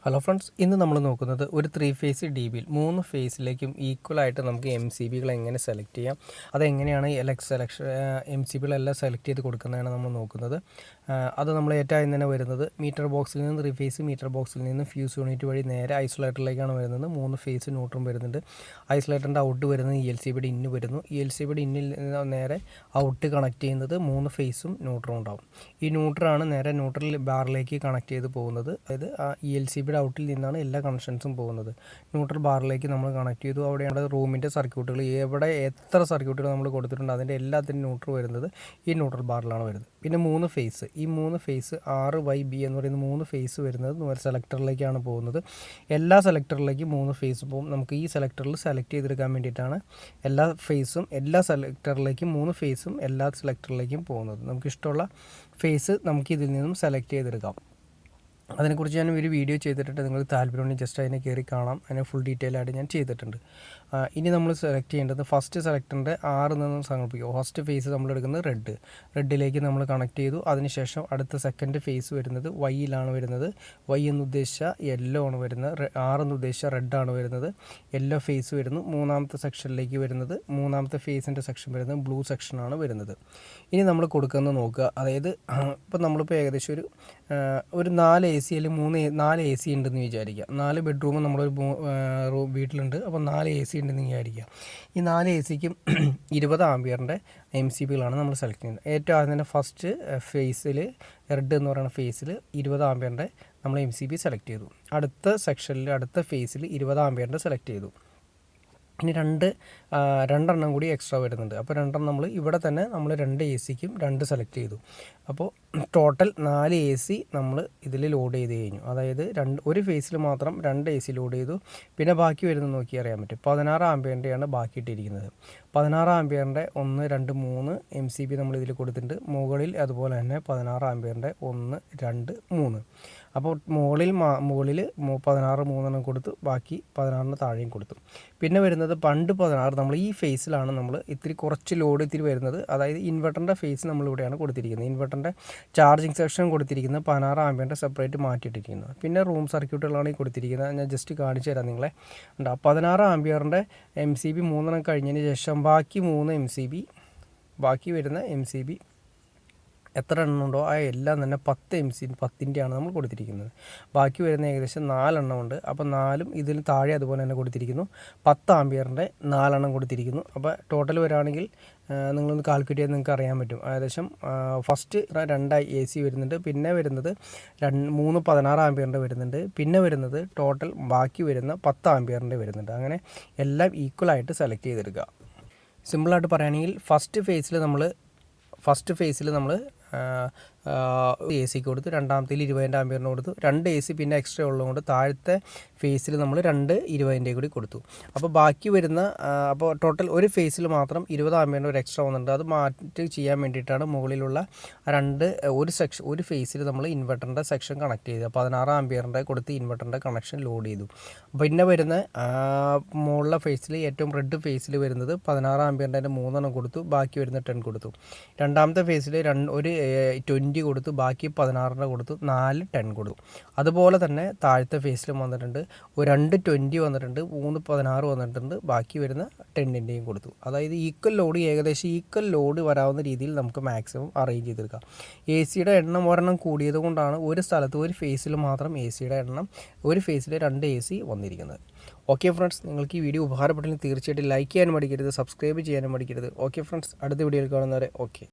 Hello friends, ഇന്ന് നമ്മൾ നോക്കുന്നത് ഒരു 3 ഫേസ് ഡി ബിയിൽ 3 ഫേസിലേക്കും ഈക്വലായിട്ട് നമുക്ക് എം സി ബികൾ എങ്ങനെ സെലക്ട് ചെയ്യാം, അതെങ്ങനെയാണ് എം സി ബികളെല്ലാം സെലക്ട് ചെയ്ത് കൊടുക്കുന്നതാണ് നമ്മൾ നോക്കുന്നത്. അത് നമ്മൾ ഏറ്റവും തന്നെ വരുന്നത് മീറ്റർ ബോക്സിൽ നിന്ന് 3 ഫേസ് മീറ്റർ ബോക്സിൽ നിന്ന് ഫ്യൂസ് യൂണിറ്റ് വഴി നേരെ ഐസൊലേറ്ററിലേക്കാണ് വരുന്നത്. 3 ഫേസ് ന്യൂട്രും വരുന്നുണ്ട്. ഐസൊലേറ്ററിൻ്റെ ഔട്ട് വരുന്നത് എൽ സി ബിയുടെ ഇന്ന് വരുന്നു. എൽ സി ബിയുടെ ഇന്നിൽ നേരെ ഔട്ട് കണക്ട് ചെയ്യുന്നത് 3 ഫേസും ന്യൂട്രും ഉണ്ടാവും. ഈ ന്യൂട്രാണ് നേരെ ന്യൂട്രൽ ബാറിലേക്ക് കണക്ട് ചെയ്ത് പോകുന്നത്. അതായത് എൽ സി ബിയുടെ ഔട്ടിൽ നിന്നാണ് എല്ലാ കണക്ഷൻസും പോകുന്നത്. ന്യൂട്രൽ ബാറിലേക്ക് നമ്മൾ കണക്ട് ചെയ്തു. അവിടെയാണ് റൂമിൻ്റെ സർക്യൂട്ടുകൾ, എത്ര സർക്യൂട്ടുകൾ നമ്മൾ കൊടുത്തിട്ടുണ്ട് അതിൻ്റെ എല്ലാത്തിനും ന്യൂട്രൽ വരുന്നത് ഈ ന്യൂട്രൽ ബാറിലാണ് വരുന്നത്. പിന്നെ 3 ഫേസ്, ഈ 3 ഫേസ് RYB എന്ന് പറയുന്ന 3 ഫേസ് വരുന്നത് സെലക്ടറിലേക്കാണ് പോകുന്നത്. എല്ലാ സെലക്ടറിലേക്കും 3 ഫേസ് പോകും. നമുക്ക് ഈ സെലക്ടറിൽ സെലക്ട് ചെയ്തെടുക്കാൻ വേണ്ടിയിട്ടാണ് എല്ലാ സെലക്ടറിലേക്കും 3 ഫേസും എല്ലാ സെലക്ടറിലേക്കും പോകുന്നത്. നമുക്കിഷ്ടമുള്ള ഫേസ് നമുക്ക് ഇതിൽ നിന്നും സെലക്ട് ചെയ്തെടുക്കാം. അതിനെക്കുറിച്ച് ഞാൻ ഒരു വീഡിയോ ചെയ്തിട്ടുണ്ട്. നിങ്ങൾക്ക് താല്പര്യമുണ്ടെങ്കിൽ ജസ്റ്റ് അതിനെ കയറി കാണാം. അതിനെ ഫുൾ ഡീറ്റെയിൽ ആയിട്ട് ഞാൻ ചെയ്തിട്ടുണ്ട്. ഇനി നമ്മൾ സെലക്ട് ചെയ്യേണ്ടത് ഫസ്റ്റ് സെലക്ടറിൻ്റെ 6 നിന്ന് സങ്കല്പിക്കുക. ഫസ്റ്റ് ഫേസ് നമ്മൾ എടുക്കുന്നത് റെഡിലേക്ക് നമ്മൾ കണക്ട് ചെയ്തു. അതിനുശേഷം അടുത്ത സെക്കൻഡ് ഫേസ് വരുന്നത് വൈയിലാണ് വരുന്നത്. വൈ എന്ന് ഉദ്ദേശിച്ച യെല്ലോ ആണ് വരുന്നത്. 6 എന്ന് ഉദ്ദേശിച്ച റെഡാണ് വരുന്നത്. യെല്ലോ ഫേസ് വരുന്നു. മൂന്നാമത്തെ സെക്ഷനിലേക്ക് വരുന്നത്, മൂന്നാമത്തെ ഫേസിൻ്റെ സെക്ഷൻ വരുന്നത് ബ്ലൂ സെക്ഷനാണ് വരുന്നത്. ഇനി നമ്മൾ കൊടുക്കുന്നത് നോക്കുക. അതായത് ഇപ്പം നമ്മളിപ്പോൾ ഏകദേശം ഒരു 4 AC അല്ലെങ്കിൽ 4 AC ഉണ്ടെന്ന് വിചാരിക്കുക. 4 ബെഡ്റൂം നമ്മളൊരു വീട്ടിലുണ്ട്. അപ്പോൾ 4 AC ഉണ്ടെന്ന് വിചാരിക്കുക. ഈ 4 ACക്കും 20 ആംപിയറിൻ്റെ എം സി ബികളാണ് നമ്മൾ സെലക്ട് ചെയ്യുന്നത്. ഏറ്റവും ആദ്യം തന്നെ ഫസ്റ്റ് ഫേസിൽ റെഡ് എന്ന് പറയുന്ന ഫേസിൽ 20 ആംപിയറിൻ്റെ നമ്മൾ എം സി ബി സെലക്ട് ചെയ്തു. അടുത്ത സെക്ഷനിൽ അടുത്ത ഫേസിൽ 20 ആംപിയറിൻ്റെ സെലക്ട് ചെയ്തു. ഇനി രണ്ടെണ്ണം കൂടി എക്സ്ട്രാ വരുന്നുണ്ട്. അപ്പോൾ രണ്ടെണ്ണം നമ്മൾ ഇവിടെ തന്നെ നമ്മൾ 2 ACക്കും 2 സെലക്ട് ചെയ്തു. അപ്പോൾ ടോട്ടൽ 4 AC നമ്മൾ ഇതിൽ ലോഡ് ചെയ്ത് കഴിഞ്ഞു. അതായത് ഒരു ഫേസിൽ മാത്രം 2 AC ലോഡ് ചെയ്തു. പിന്നെ ബാക്കി വരുന്നത് നോക്കി അറിയാൻ പറ്റും. 16 ആംപിയറിൻ്റെയാണ് ബാക്കി ഇട്ടിരിക്കുന്നത്. 16 ആംപിയറിൻ്റെ 1, 2, 3 എം സി ബി നമ്മൾ ഇതിൽ കൊടുത്തിട്ടുണ്ട്. മുകളിൽ അതുപോലെ തന്നെ 16 ആംപിയറിൻ്റെ 1, 2, 3. അപ്പോൾ മുകളിൽ 16 3 കൊടുത്തു, ബാക്കി 16 താഴെയും കൊടുത്തു. പിന്നെ വരുന്നത് 16 നമ്മൾ ഈ ഫേസിലാണ് നമ്മൾ കുറച്ച് ലോഡ് വരുന്നത്. അതായത് ഇൻവെർട്ടറിൻ്റെ ഫേസ് നമ്മളിവിടെയാണ് കൊടുത്തിരിക്കുന്നത്. ഇൻവെർട്ടറിൻ്റെ ചാർജിങ് സെക്ഷൻ കൊടുത്തിരിക്കുന്നത് 16 ആംപിയറിൻ്റെ സെപ്പറേറ്റ് മാറ്റിയിട്ടിരിക്കുന്നത്. പിന്നെ റൂം സർക്യൂട്ടുകളാണ് ഈ കൊടുത്തിരിക്കുന്നത്. ഞാൻ ജസ്റ്റ് കാണിച്ചു തരാം നിങ്ങളെ. 16 ആംപിയറിൻ്റെ എം സി ബി 3 കഴിഞ്ഞതിന് ശേഷം ബാക്കി 3 എം സി ബി, ബാക്കി വരുന്ന എം സി ബി എത്ര എണ്ണം ഉണ്ടോ ആ എല്ലാം തന്നെ 10ൻ്റെയാണ് നമ്മൾ കൊടുത്തിരിക്കുന്നത്. ബാക്കി വരുന്ന ഏകദേശം 4 ഉണ്ട്. അപ്പോൾ 4ഉം ഇതിന് താഴെ അതുപോലെ തന്നെ കൊടുത്തിരിക്കുന്നു. 10 ആംപിയറിൻ്റെ 4 കൊടുത്തിരിക്കുന്നു. അപ്പോൾ ടോട്ടൽ വരികയാണെങ്കിൽ നിങ്ങളൊന്ന് കാൽക്കുലേറ്റ് ചെയ്ത് നിങ്ങൾക്ക് അറിയാൻ പറ്റും. ഏകദേശം ഫസ്റ്റ് 2 AC വരുന്നുണ്ട്. പിന്നെ വരുന്നത് 3 16 ആംപിയറിൻ്റെ വരുന്നുണ്ട്. പിന്നെ വരുന്നത് ടോട്ടൽ ബാക്കി വരുന്ന 10 ആംപിയറിൻ്റെ വരുന്നുണ്ട്. അങ്ങനെ എല്ലാം ഈക്വലായിട്ട് സെലക്ട് ചെയ്തെടുക്കുക. സിമ്പിളായിട്ട് പറയുകയാണെങ്കിൽ ഫസ്റ്റ് ഫേസിൽ നമ്മൾ AC കൊടുത്തു, രണ്ടാമത്തേൽ 20 ആംപിയറിന് കൊടുത്തു. 2 AC പിന്നെ എക്സ്ട്രാ ഉള്ളതുകൊണ്ട് താഴത്തെ ഫേസിൽ നമ്മൾ 2 20 കൂടി കൊടുത്തു. അപ്പോൾ ബാക്കി വരുന്ന അപ്പോൾ ടോട്ടൽ ഒരു ഫേസിൽ മാത്രം 20 ആംപിയറിന് ഒരു എക്സ്ട്രാ വന്നിട്ടുണ്ട്. അത് മാറ്റി ചെയ്യാൻ വേണ്ടിയിട്ടാണ് മുകളിലുള്ള ഒരു ഫേസിൽ നമ്മൾ ഇൻവെർട്ടറിൻ്റെ സെക്ഷൻ കണക്ട് ചെയ്തത്. 16 ആംപിയറിൻ്റെ കൊടുത്ത് ഇൻവെർട്ടറിൻ്റെ കണക്ഷൻ ലോഡ് ചെയ്തു. പിന്നെ വരുന്ന മുകളിലെ ഫേസിൽ ഏറ്റവും റെഡ് ഫേസിൽ വരുന്നത് 16 ആംപിയറിൻ്റെ 3 കൊടുത്തു, ബാക്കി വരുന്ന 10 കൊടുത്തു. രണ്ടാമത്തെ ഫേസിൽ ഒരു 20 കൊടുത്തു, ബാക്കി 16 കൊടുത്തു, 4 10 കൊടുത്തു. അതുപോലെ തന്നെ താഴത്തെ ഫേസിലും വന്നിട്ടുണ്ട്. 2 20 വന്നിട്ടുണ്ട്, 3 16 വന്നിട്ടുണ്ട്, ബാക്കി വരുന്ന 10ൻ്റെയും കൊടുത്തു. അതായത് ഏകദേശം ഈക്വൽ ലോഡ് വരാവുന്ന രീതിയിൽ നമുക്ക് മാക്സിമം അറേഞ്ച് ചെയ്തെടുക്കാം. എ സിയുടെ എണ്ണം ഒരെണ്ണം കൂടിയത് കൊണ്ടാണ് ഒരു സ്ഥലത്ത് ഒരു ഫേസിൽ മാത്രം എ സിയുടെ എണ്ണം, ഒരു ഫേസിൽ 2 AC വന്നിരിക്കുന്നത്. ഓക്കെ ഫ്രണ്ട്സ്, നിങ്ങൾക്ക് ഈ വീഡിയോ ഉപകാരപ്പെട്ടെങ്കിൽ തീർച്ചയായിട്ടും ലൈക്ക് ചെയ്യാനും മടിക്കരുത്, സബ്സ്ക്രൈബ് ചെയ്യാനും മടിക്കരുത്. ഓക്കെ ഫ്രണ്ട്സ്, അടുത്ത വീഡിയോയിൽ കാണുന്നവരെ ഓക്കെ.